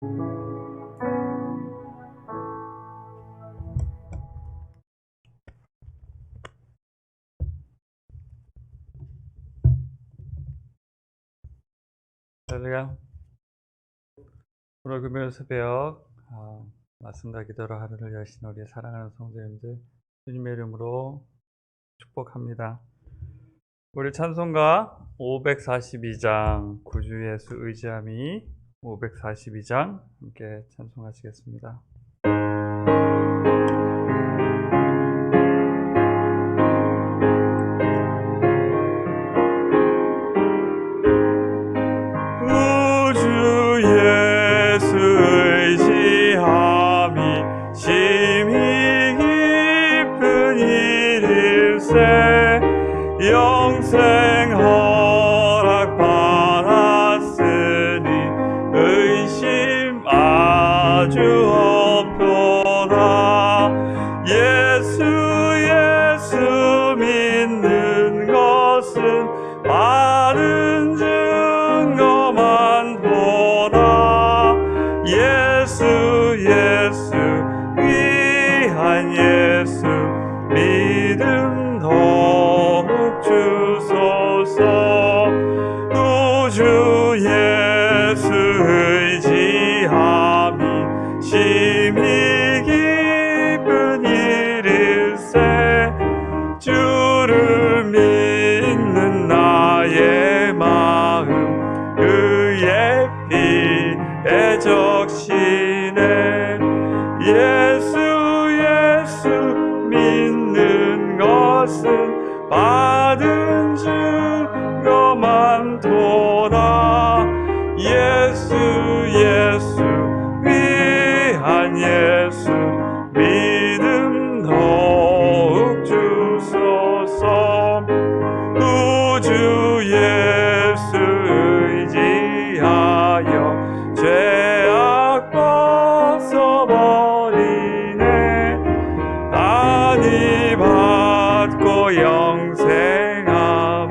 할렐루야. 오늘 금요일 새벽 말씀과 기도로 하루를 여신 우리 사랑하는 성도님들 주님의 이름으로 축복합니다. 우리 찬송가 542장 구주 예수 의지함이 542장 함께 찬송하시겠습니다. 영생 허락 받았으니 의심 아주 없도다. 예수 믿는 것은 바른 증거만 보다. 예수 귀한 예수 믿음 더욱 주소서. 우주 예수 의지함이 심히 기쁜 일일세. 주를 믿는 나의 마음 그의 피에 적시네. 예수 믿는 것은 받은 증거만 도다. 예수 귀한 예수 믿음 더욱 주소서. 우주 예수 의지하여 죄악 벗어버리네. 안위 받고 영생함을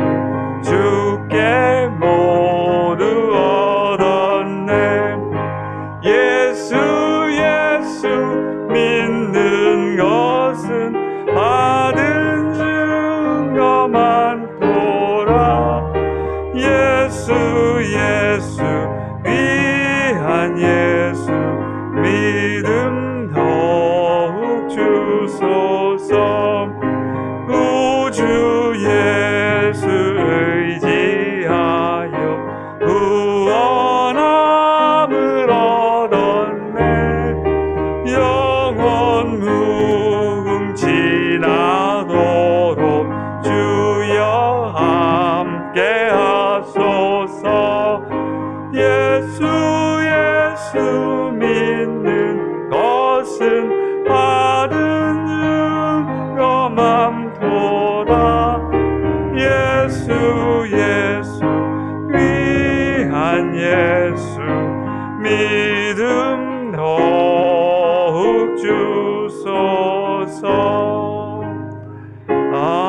주께 모두 얻었네. 예수 믿는 것은 받은 증거만 보라. 예수 귀한 예수 믿음 더욱 주소서. 우주 예수 의지하여 구원함을 얻었네. 영원 무궁지나도록 주여 함께 하소서. 예수 믿는 것은 받은 증거만 보다. 예수 귀한 예수 믿음 더욱 주소서. 아멘.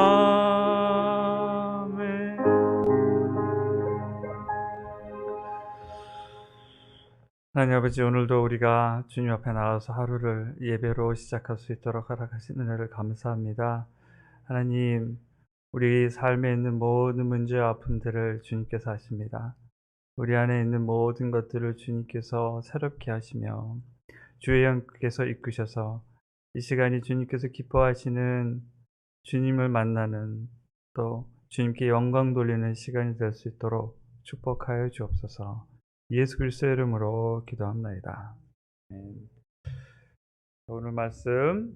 하나님 아버지, 오늘도 우리가 주님 앞에 나와서 하루를 예배로 시작할 수 있도록 허락하신 은혜를 감사합니다. 하나님, 우리 삶에 있는 모든 문제와 아픔들을 주님께서 아십니다. 우리 안에 있는 모든 것들을 주님께서 새롭게 하시며 주의 영께서 이끄셔서 이 시간이 주님께서 기뻐하시는 주님을 만나는, 또 주님께 영광 돌리는 시간이 될 수 있도록 축복하여 주옵소서. 예수 그리스도의 이름으로 기도합나이다. 오늘 말씀,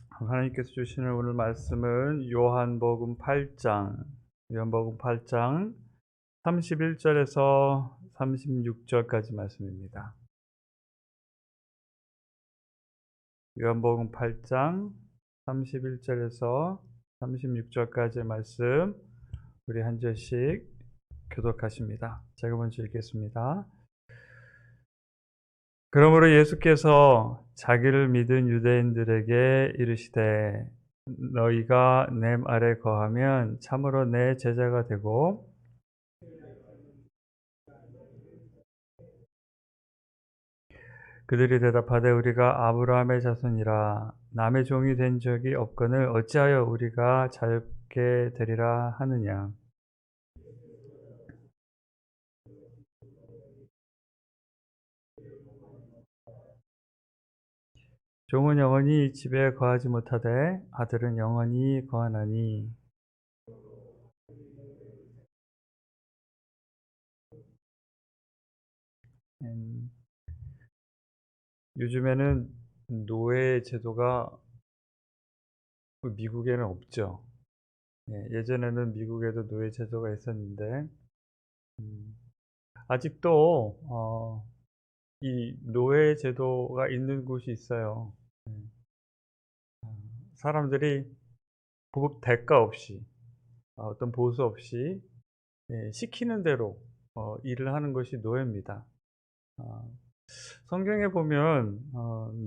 하나님께서 주시는 오늘 말씀은 요한복음 8장 31절에서 36절까지 말씀입니다. 요한복음 8장 31절에서 36절까지의 말씀, 우리 한 절씩 교독하십니다. 제가 먼저 읽겠습니다. 그러므로 예수께서 자기를 믿은 유대인들에게 이르시되, 너희가 내 말에 거하면 참으로 내 제자가 되고 그들이 대답하되 우리가 아브라함의 자손이라 남의 종이 된 적이 없거늘 어찌하여 우리가 자유롭게 되리라 하느냐. 종은 영원히 집에 거하지 못하되 아들은 영원히 거하나니. 음, 요즘에는 노예 제도가 미국에는 없죠. 예, 예전에는 미국에도 노예 제도가 있었는데 음, 아직도 이 노예 제도가 있는 곳이 있어요. 음, 사람들이 대가 없이 어떤 보수 없이 예, 시키는 대로 일을 하는 것이 노예입니다. 어, 성경에 보면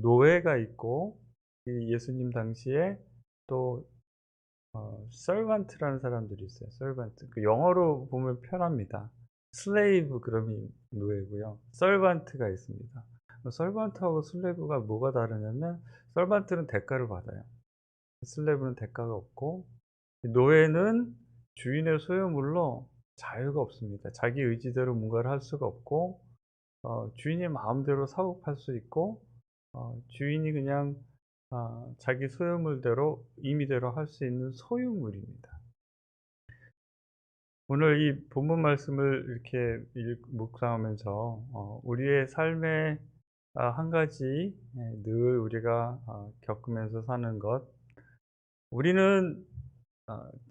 노예가 있고 이 예수님 당시에 또 servant라는 사람들이 있어요. servant. 그 영어로 보면 편합니다. slave 그러면 노예고요. servant가 있습니다. servant하고 slave가 뭐가 다르냐면 servant는 대가를 받아요. slave는 대가가 없고 노예는 주인의 소유물로 자유가 없습니다. 자기 의지대로 뭔가를 할 수가 없고 주인이 마음대로 사고 팔 수 있고 주인이 그냥 자기 소유물대로 임의대로 할 수 있는 소유물입니다. 오늘 이 본문 말씀을 이렇게 묵상하면서 우리의 삶의 한 가지 늘 우리가 겪으면서 사는 것, 우리는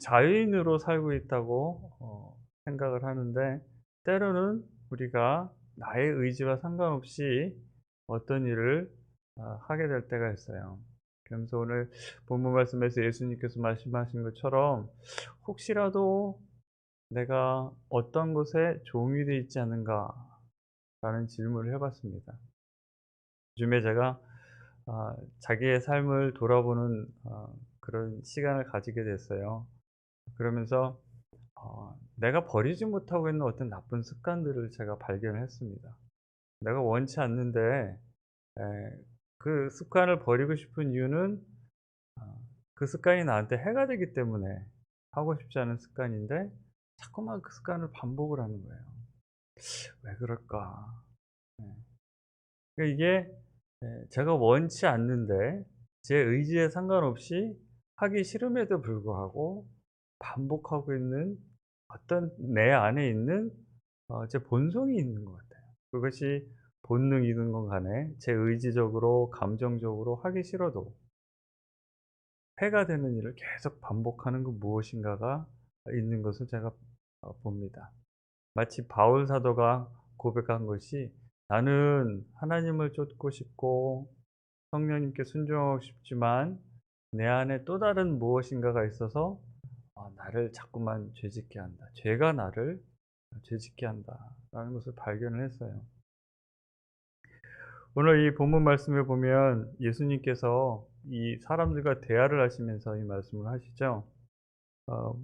자유인으로 살고 있다고 생각을 하는데 때로는 우리가 나의 의지와 상관없이 어떤 일을 하게 될 때가 있어요. 그러면서 오늘 본문 말씀에서 예수님께서 말씀하신 것처럼 혹시라도 내가 어떤 것에 종이 되어 있지 않은가라는 질문을 해봤습니다. 요즘에 제가 자기의 삶을 돌아보는 그런 시간을 가지게 됐어요. 그러면서 내가 버리지 못하고 있는 어떤 나쁜 습관들을 제가 발견을 했습니다. 내가 원치 않는데 그 습관을 버리고 싶은 이유는 그 습관이 나한테 해가 되기 때문에 하고 싶지 않은 습관인데 자꾸만 그 습관을 반복을 하는 거예요. 왜 그럴까? 네. 그러니까 이게 제가 원치 않는데 제 의지에 상관없이 하기 싫음에도 불구하고 반복하고 있는 어떤 내 안에 있는 제 본성이 있는 것 같아요. 그것이 본능이든 건 간에 제 의지적으로 감정적으로 하기 싫어도 해가 되는 일을 계속 반복하는 그 무엇인가가 있는 것을 제가 봅니다. 마치 바울 사도가 고백한 것이 나는 하나님을 쫓고 싶고 성령님께 순종하고 싶지만 내 안에 또 다른 무엇인가가 있어서 나를 자꾸만 죄짓게 한다. 죄가 나를 죄짓게 한다라는 것을 발견을 했어요. 오늘 이 본문 말씀에 보면 예수님께서 이 사람들과 대화를 하시면서 이 말씀을 하시죠.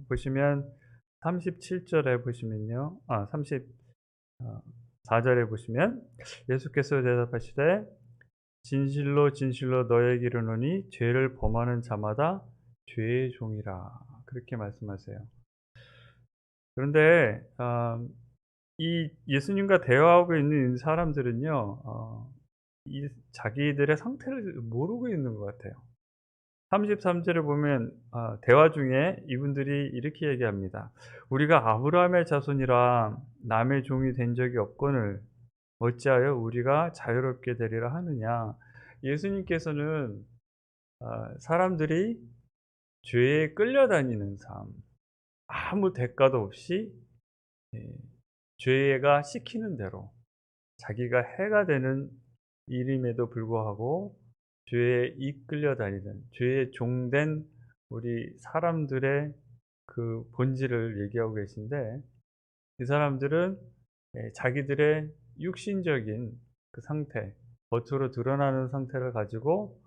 보시면 37절에 보시면요. 34절에 보시면 예수께서 대답하시되 진실로 진실로 너희에게 이르노니 죄를 범하는 자마다 죄의 종이라. 그렇게 말씀하세요. 그런데 이 예수님과 대화하고 있는 사람들은요. 이 자기들의 상태를 모르고 있는 것 같아요. 33 절에 보면 대화 중에 이분들이 이렇게 얘기합니다. "우리가 아브라함의 자손이라 남의 종이 된 적이 없거늘 어찌하여 우리가 자유롭게 되리라 하느냐." 예수님께서는 사람들이 죄에 끌려다니는 삶, 아무 대가도 없이 예 죄가 시키는 대로 자기가 해가 되는 일임에도 불구하고 죄에 이끌려 다니는 죄의 종된 우리 사람들의 그 본질을 얘기하고 계신데 이 사람들은 자기들의 육신적인 그 상태, 겉으로 드러나는 상태를 가지고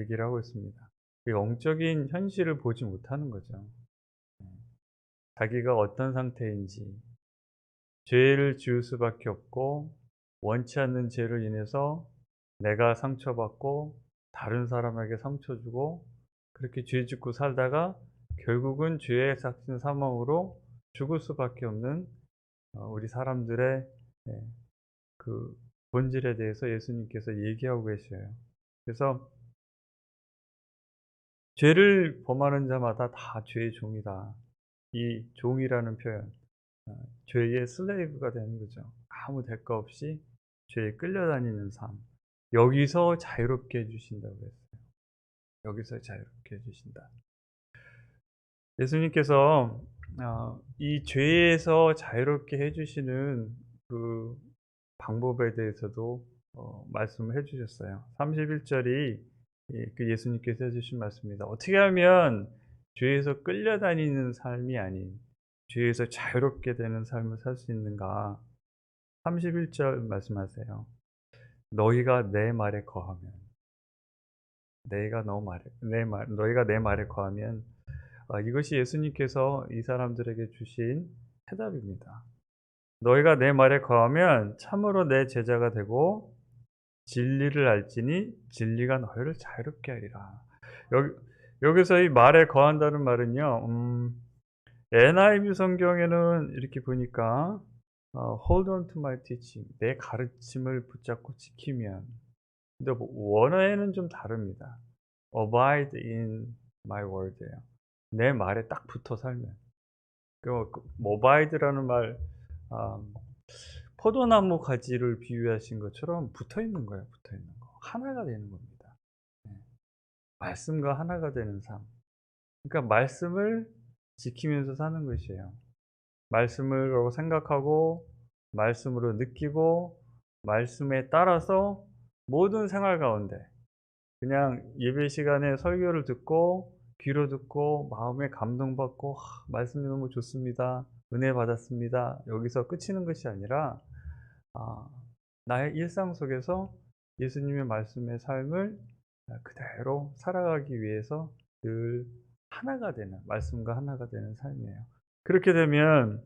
얘기를 하고 있습니다. 그 영적인 현실을 보지 못하는 거죠. 예. 자기가 어떤 상태인지, 죄를 지을 수밖에 없고 원치 않는 죄로 인해서 내가 상처받고 다른 사람에게 상처 주고 그렇게 죄 짓고 살다가 결국은 죄의 삭신 사망으로 죽을 수밖에 없는 우리 사람들의 예 그 본질에 대해서 예수님께서 얘기하고 계셔요. 그래서 죄를 범하는 자마다 다 죄의 종이다. 이 종이라는 표현, 어 죄의 슬레이브가 되는 거죠. 아무 대가 없이 죄에 끌려다니는 삶. 여기서 자유롭게 해 주신다고 그랬어요. 여기서 자유롭게 해 주신다. 예수님께서 이 죄에서 자유롭게 해 주시는 그 방법에 대해서도 말씀을 해 주셨어요. 31 절이 그 예수님께서 해 주신 말씀입니다. "어떻게 하면 죄에서 끌려다니는 삶이 아닌 죄에서 자유롭게 되는 삶을 살 수 있는가?" 31절 말씀하세요. "너희가 내 말에 거하면." 내가 너 말에 내 말 너희가 내 말에 거하면 이것이 예수님께서 이 사람들에게 주신 해답입니다. "너희가 내 말에 거하면 참으로 내 제자가 되고 진리를 알지니 진리가 너희를 자유롭게 하리라." 여기 여기서 이 말에 거한다는 말은요. NIV 성경에는 이렇게 보니까 "Hold on to my teaching." 내 가르침을 붙잡고 지키면. 근데 뭐 원어에는 좀 다릅니다. "Abide in my word." 예요. 내 말에 딱 붙어 살면. abide라는 말 아 포도나무 가지를 비유하신 것처럼 붙어 있는 거예요, 붙어 있는 거. 하나가 되는 겁니다. 예. 말씀과 하나가 되는 삶. 그러니까 말씀을 지키면서 사는 것이에요. 말씀으로 생각하고 말씀으로 느끼고 말씀에 따라서 모든 생활 가운데 그냥 예배 시간에 설교를 듣고 귀로 듣고 마음에 감동받고 말씀이 너무 좋습니다. 은혜 받았습니다." 여기서 그치는 것이 아니라 아 나의 일상 속에서 예수님의 말씀의 삶을 그대로 살아가기 위해서 늘 하나가 되는 말씀과 하나가 되는 삶이에요. 그렇게 되면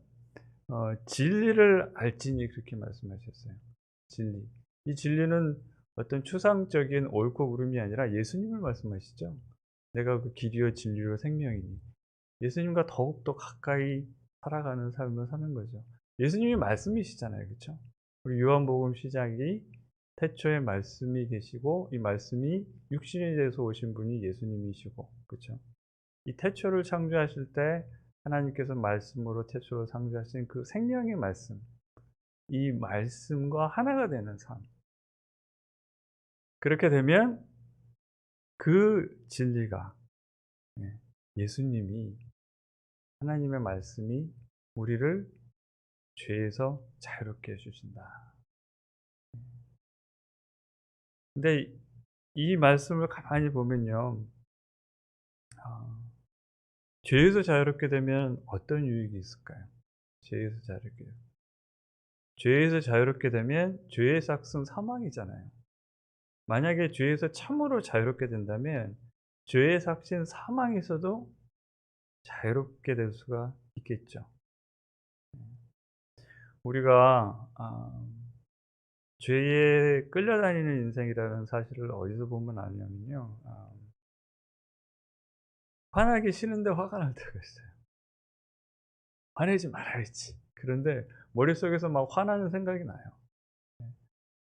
진리를 알지니 그렇게 말씀하셨어요. 진리. 이 진리는 어떤 추상적인 옳고 그름이 아니라 예수님을 말씀하시죠. "내가 그 길이요 진리요 생명이니." 예수님과 더욱더 가까이 살아가는 삶을 사는 거죠. 예수님이 말씀이시잖아요. 그쵸? 우리 요한복음 시작이 태초에 말씀이 계시고 이 말씀이 육신이 돼서 오신 분이 예수님이시고 그쵸? 이 태초를 창조하실 때 하나님께서 말씀으로 태초를 창조하신 그 생명의 말씀, 이 말씀과 하나가 되는 삶. 그렇게 되면 그 진리가 예 예수님이 하나님의 말씀이 우리를 죄에서 자유롭게 해 주신다. 근데 이 말씀을 가만히 보면요. 아 죄에서 자유롭게 되면 어떤 유익이 있을까요? 죄에서 자유롭게 죄에서 자유롭게 되면 죄의 삭은 사망이잖아요. 만약에 죄에서 참으로 자유롭게 된다면 죄의 삭신 사망에서도 자유롭게 될 수가 있겠죠. 우리가 죄에 끌려다니는 인생이라는 사실을 어디서 보면 아냐면요. 화나기 싫은데 화가 날 때가 있어요. 화내지 말아야지. 그런데 머릿속에서 막 화나는 생각이 나요.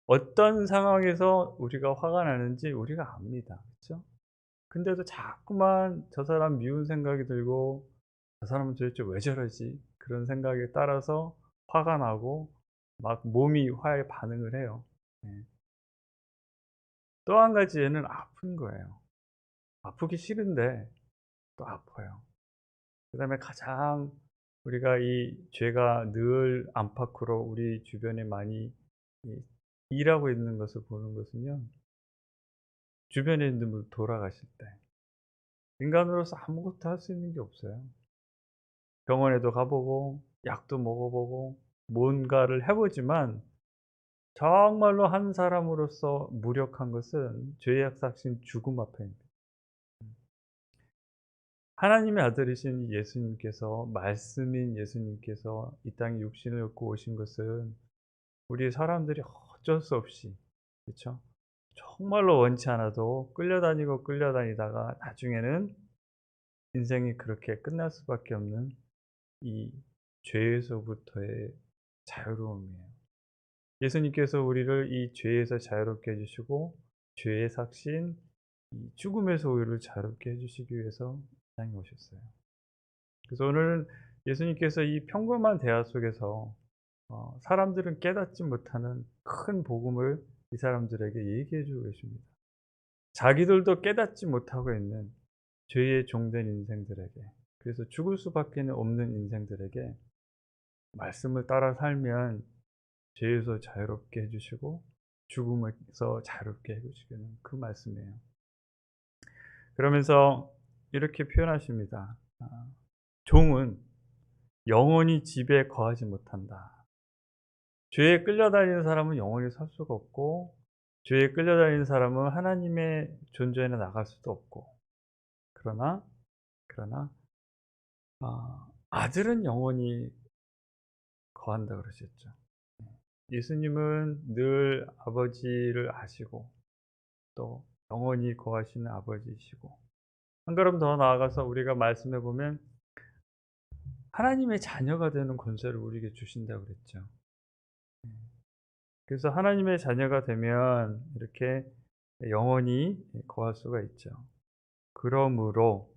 어떤 상황에서 우리가 화가 나는지 우리가 압니다. 그쵸? 근데도 자꾸만 저 사람 미운 생각이 들고 '저 사람은 도대체 왜 저러지?' 그런 생각에 따라서 화가 나고 막 몸이 화에 반응을 해요. 예. 또 한 가지에는 아픈 거예요. 아프기 싫은데 또 아파요. 그다음에 가장 우리가 이 죄가 늘 안팎으로 우리 주변에 많이 이 일하고 있는 것을 보는 것은요. 주변에 있는 분 돌아가실 때 인간으로서 아무것도 할 수 있는 게 없어요. 병원에도 가 보고 약도 먹어 보고 뭔가를 해 보지만 정말로 한 사람으로서 무력한 것은 죄의 삭신 죽음 앞에입니다. 하나님의 아들이신 예수님께서 말씀인 예수님께서 이 땅에 육신을 입고 오신 것은 우리 사람들이 어쩔 수 없이 그쵸? 정말로 원치 않아도 끌려다니고 끌려다니다가 나중에는 인생이 그렇게 끝날 수밖에 없는 이 죄에서부터의 자유로움이에요. 예수님께서 우리를 이 죄에서 자유롭게 해 주시고 죄의 삭신 이 죽음에서 우리를 자유롭게 해 주시기 위해서 이 땅에 오셨어요. 그래서 오늘은 예수님께서 이 평범한 대화 속에서 사람들은 깨닫지 못하는 큰 복음을 이 사람들에게 얘기해 주고 계십니다. 자기들도 깨닫지 못하고 있는 죄의 종된 인생들에게, 그래서 죽을 수밖에 없는 인생들에게 말씀을 따라 살면 죄에서 자유롭게 해 주시고 죽음에서 자유롭게 해 주시는 그 말씀이에요. 그러면서 이렇게 표현하십니다. 종은 영원히 집에 거하지 못한다. 죄에 끌려다니는 사람은 영원히 살 수가 없고 죄에 끌려다니는 사람은 하나님의 존재에 나갈 수도 없고 그러나 아들은 영원히 거한다 그러셨죠. 예수님은 늘 아버지를 아시고 또 영원히 거하시는 아버지이시고 한 걸음 더 나아가서 우리가 말씀해 보면 하나님의 자녀가 되는 권세를 우리에게 주신다고 그랬죠. 그래서 하나님의 자녀가 되면 이렇게 영원히 거할 수가 있죠. 그러므로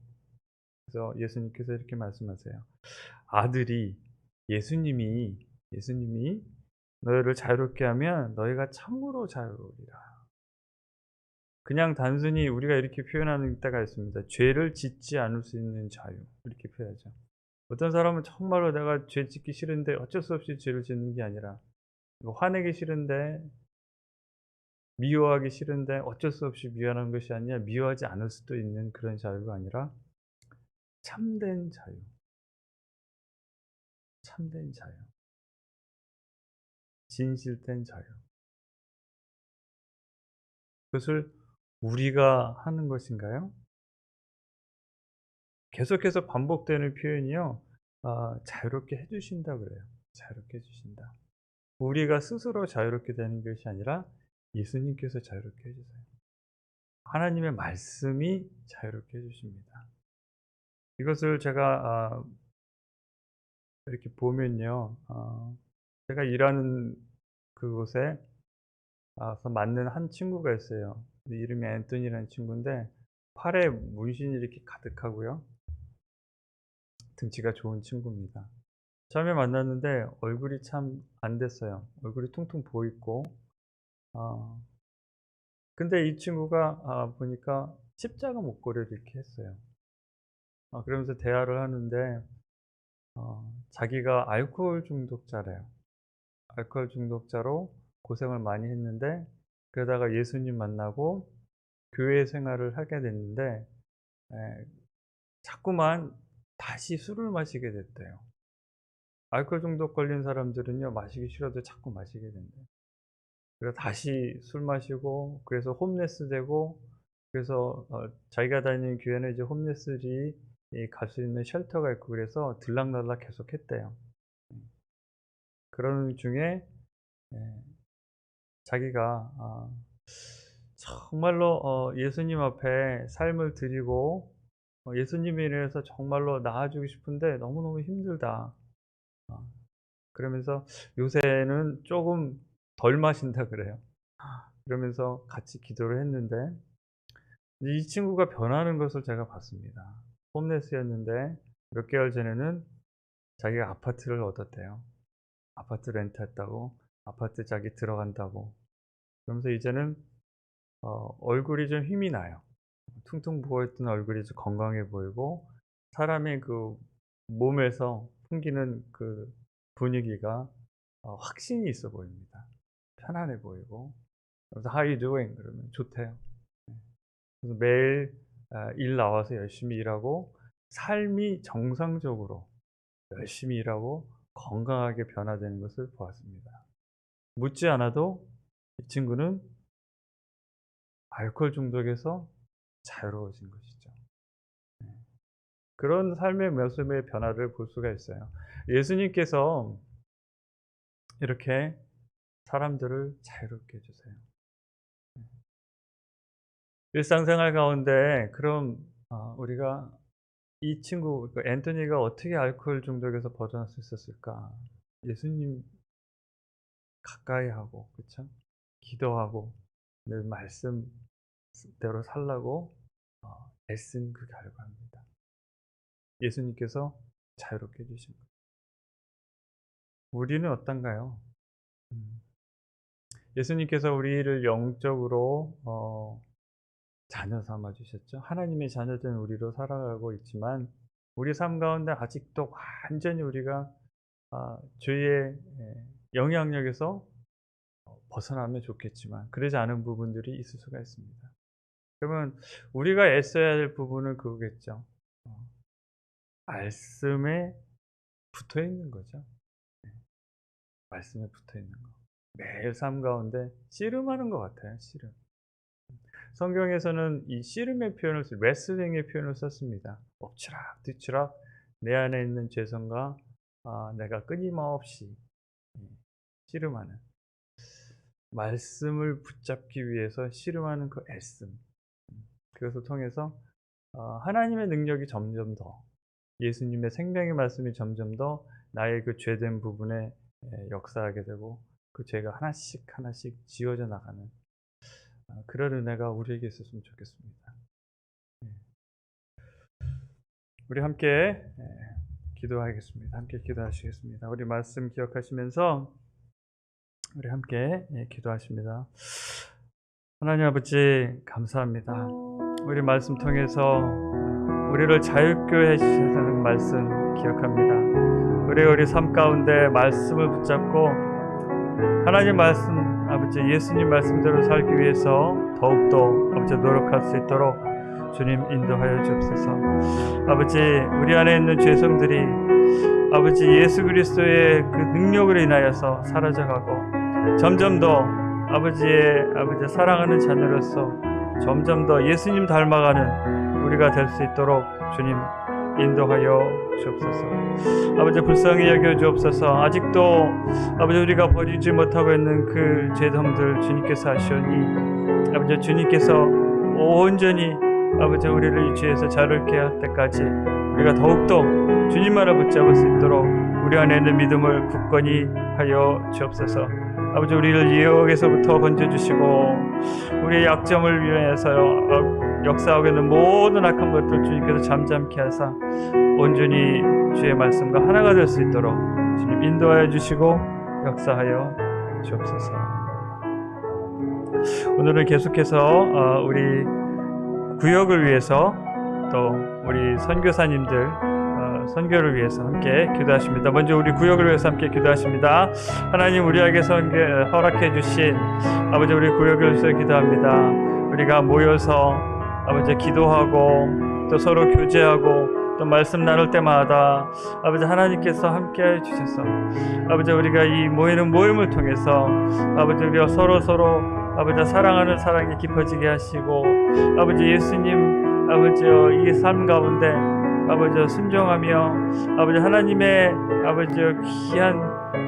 그래서 예수님께서 이렇게 말씀하세요. 아들이 예수님이 너희를 자유롭게 하면 너희가 참으로 자유로우리라. 그냥 단순히 우리가 이렇게 표현하는 때가 있습니다. 죄를 짓지 않을 수 있는 자유 이렇게 표현하죠. 어떤 사람은 정말로 내가 죄 짓기 싫은데 어쩔 수 없이 죄를 짓는 게 아니라 화내기 싫은데 미워하기 싫은데 어쩔 수 없이 미워하는 것이 아니라 미워하지 않을 수도 있는 그런 자유가 아니라 참된 자유, 참된 자유, 진실된 자유. 그것을 우리가 하는 것인가요? 계속해서 반복되는 표현이요. 자유롭게 해 주신다 그래요. 자유롭게 해 주신다. 우리가 스스로 자유롭게 되는 것이 아니라 예수님께서 자유롭게 해 주세요. 하나님의 말씀이 자유롭게 해 주십니다. 이것을 제가 이렇게 보면요. 제가 일하는 그곳에 서 맞는 한 친구가 있어요. 이름이 앤토니라는 친구인데 팔에 문신이 이렇게 가득하고요. 등치가 좋은 친구입니다. 처음에 만났는데 얼굴이 참 안 됐어요. 얼굴이 퉁퉁 부어 있고 어 근데 이 친구가 보니까 십자가 목걸이를 이렇게 했어요. 그러면서 대화를 하는데 자기가 알코올 중독자래요. 알코올 중독자로 고생을 많이 했는데 그러다가 예수님 만나고 교회 생활을 하게 됐는데 예 자꾸만 다시 술을 마시게 됐대요. 알코올 중독 걸린 사람들은요 마시기 싫어도 자꾸 마시게 된대요. 그래서 다시 술 마시고 그래서 홈레스 되고 그래서 자기가 다니는 교회는 이제 홈레스들이 갈 수 있는 쉘터가 있고 그래서 들락날락 계속 했대요. 그러는 중에 예 자기가 정말로 예수님 앞에 삶을 드리고 예수님에 인해서 정말로 나아지고 싶은데 너무너무 힘들다. 어 그러면서 요새는 쪼금 덜 마신다 그래요. 그러면서 같이 기도를 했는데 이 친구가 변하는 것을 제가 봤습니다. 홈레스였는데 몇 개월 전에는 자기가 아파트를 얻었대요. 아파트 렌트했다고 아파트 자기 들어간다고. 그러면서 이제는 얼굴이 좀 힘이 나요. 퉁퉁 부어 있던 얼굴이 좀 건강해 보이고 사람의 그 몸에서 풍기는 그 분위기가 확신이 있어 보입니다. 편안해 보이고 그래서 "How you doing?" 그러면 좋대요. 그래서 매일 일 나와서 열심히 일하고 삶이 정상적으로 열심히 일하고 건강하게 변화되는 것을 보았습니다. 묻지 않아도 이 친구는 알코올 중독에서 자유로워진 것이죠. 그런 삶의 모습의 변화를 볼 수가 있어요. 예수님께서 이렇게 사람들을 자유롭게 해 주세요. 일상생활 가운데 그럼 우리가 이 친구 그 앤토니가 어떻게 알코올 중독에서 벗어날 수 있었을까? 예수님 가까이 하고 그쵸? 기도하고 늘 말씀대로 살라고 애쓴 그 결과입니다. 예수님께서 자유롭게 해 주신 거예요. 우리는 어떤가요? 음. 예수님께서 우리를 영적으로 자녀 삼아 주셨죠. 하나님의 자녀된 우리로 살아가고 있지만 우리 삶 가운데 아직도 완전히 우리가 죄의 영향력에서 벗어나면 좋겠지만 그러지 않은 부분들이 있을 수가 있습니다. 그러면 우리가 애써야 할 부분은 그거겠죠. 말씀에 붙어 있는 거죠. 네. 말씀에 붙어 있는 거. 매일 삶 가운데 씨름하는 것 같아요. 씨름. 성경에서는 이 씨름의 표현을 레슬링의 표현을 썼습니다. 엎치락 뒤치락 내 안에 있는 죄성과 내가 끊임없이 씨름하는 말씀을 붙잡기 위해서 씨름하는 그 애씀. 그것을 통해서 하나님의 능력이 점점 더 예수님의 생명의 말씀이 점점 더 나의 그 죄된 부분에 역사하게 되고 그 죄가 하나씩 하나씩 지워져 나가는 그런 은혜가 우리에게 있었으면 좋겠습니다. 우리 함께 기도하겠습니다. 함께 기도하시겠습니다. 우리 말씀 기억하시면서 우리 함께 기도하십니다. 하나님 아버지 감사합니다. 우리 말씀 통해서 우리를 자유케 해주시는 말씀 기억합니다. 우리 삶 가운데 말씀을 붙잡고 하나님 말씀 아버지 예수님 말씀대로 살기 위해서 더욱더 아버지 노력할 수 있도록 주님 인도하여 주옵소서. 아버지 우리 안에 있는 죄성들이 아버지 예수 그리스도의 그 능력으로 인하여서 사라져가고 점점 더 아버지 사랑하는 자녀로서 점점 더 예수님 닮아가는 우리가 될 수 있도록 주님 인도하여 주옵소서. 아버지 불쌍히 여겨 주옵소서. 아직도 아버지 우리가 버리지 못하고 있는 그 죄성들 주님께서 아시오니 아버지 주님께서 온전히 아버지 우리를 이 죄에서 자유롭게 할 때까지 우리가 더욱더 주님만을 붙잡을 수 있도록 우리 안에 있는 믿음을 굳건히 하여 주옵소서. 아버지 우리를 유혹에서부터 건져주시고 우리의 약점을 위하여서 역사하고 있는 모든 악한 것들 주님께서 잠잠케 하사 온전히 주의 말씀과 하나가 될 수 있도록 주님 인도하여 주시고 역사하여 주옵소서. 오늘은 계속해서 우리 구역을 위해서 또 우리 선교사님들 선교를 위해서 함께 기도하십니다. 먼저 우리 구역을 위해서 함께 기도하십니다. 하나님 우리에게 허락해 주신 아버지 우리 구역을 위해서 기도합니다. 우리가 모여서 아버지 기도하고 또 서로 교제하고 또 말씀 나눌 때마다 아버지 하나님께서 함께 주셔서 아버지 우리가 이 모이는 모임을 통해서 아버지 우리가 서로 아버지 사랑하는 사랑이 깊어지게 하시고 아버지 예수님 아버지여 이 삶 가운데 아버지 순종하며 아버지 하나님의 아버지 귀한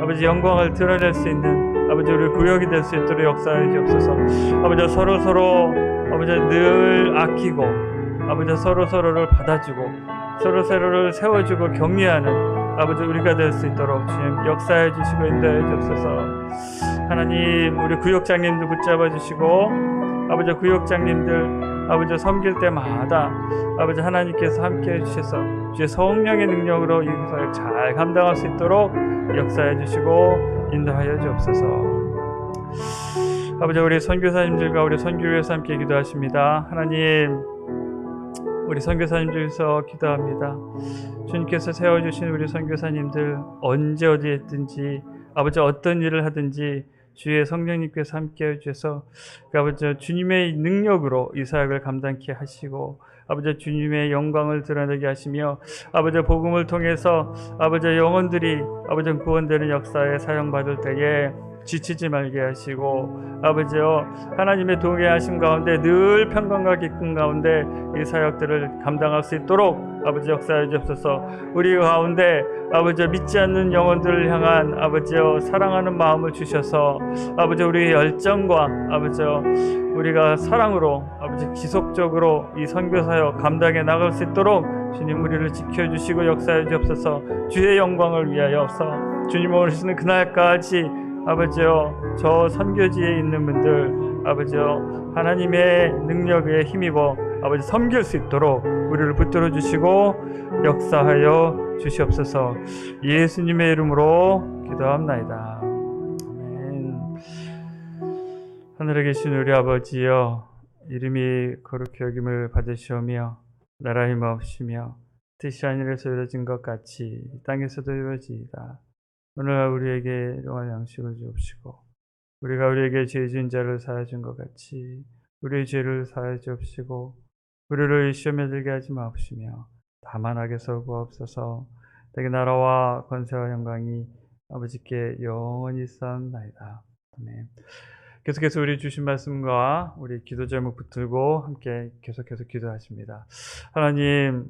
아버지 영광을 드러낼 수 있는 아버지 우리 구역이 될 수 있도록 역사해 주옵소서. 아버지 서로 아버지 늘 아끼고 아버지 서로를 받아주고 서로를 세워주고 격려하는 아버지 우리가 될 수 있도록 주님 역사해 주시고 인도해 주옵소서. 하나님 우리 구역장님들 붙잡아 주시고 아버지 구역장님들 아버지 섬길 때마다 아버지 하나님께서 함께 해주셔서 주의 성령의 능력으로 이 사역 잘 감당할 수 있도록 역사해 주시고 인도하여 주옵소서. 아버지 우리 선교사님들과 우리 선교회에서 함께 기도하십니다. 하나님 우리 선교사님들 위해서 기도합니다. 주님께서 세워주신 우리 선교사님들 언제 어디에 있든지 아버지 어떤 일을 하든지 주의 성령님께서 함께 해주셔서 아버지 주님의 능력으로 이 사역을 감당케 하시고 아버지 주님의 영광을 드러내게 하시며 아버지 복음을 통해서 아버지 영혼들이 아버지 구원되는 역사에 사용받을 때에 지치지 말게 하시고 아버지여 하나님의 동행하심 가운데 늘 평강과 기쁨 가운데 이 사역들을 감당할 수 있도록 아버지 역사해 주옵소서. 우리 가운데 아버지 믿지 않는 영혼들을 향한 아버지여 사랑하는 마음을 주셔서 아버지 우리의 열정과 아버지여 우리가 사랑으로 아버지 지속적으로 이 선교사역 감당해 나갈 수 있도록 주님 우리를 지켜주시고 역사해 주옵소서. 주의 영광을 위하여서 주님 오시는 그날까지 아버지여 저 선교지에 있는 분들 아버지여 하나님의 능력에 힘입어 아버지 섬길 수 있도록 우리를 붙들어 주시고 역사하여 주시옵소서. 예수님의 이름으로 기도합나이다. 아멘. 하늘에 계신 우리 아버지여 이름이 거룩히 여김을 받으시오며 나라 힘없으며 뜻이 하늘에서 이루어진 것 같이 땅에서도 이루어지이다. 오늘 우리에게 일용할 양식을 주옵시고 우리가 우리에게 죄 지은 자를 사하여 준 것 같이 우리의 죄를 사하여 주옵시고 우리를 시험에 들게 하지 마옵시며 다만 악에서 구하옵소서. 내게 나라와 권세와 영광이 아버지께 영원히 있사옵나이다. 아멘. 계속해서 우리 주신 말씀과 우리 기도 제목 붙들고 함께 계속해서 기도하십니다. 하나님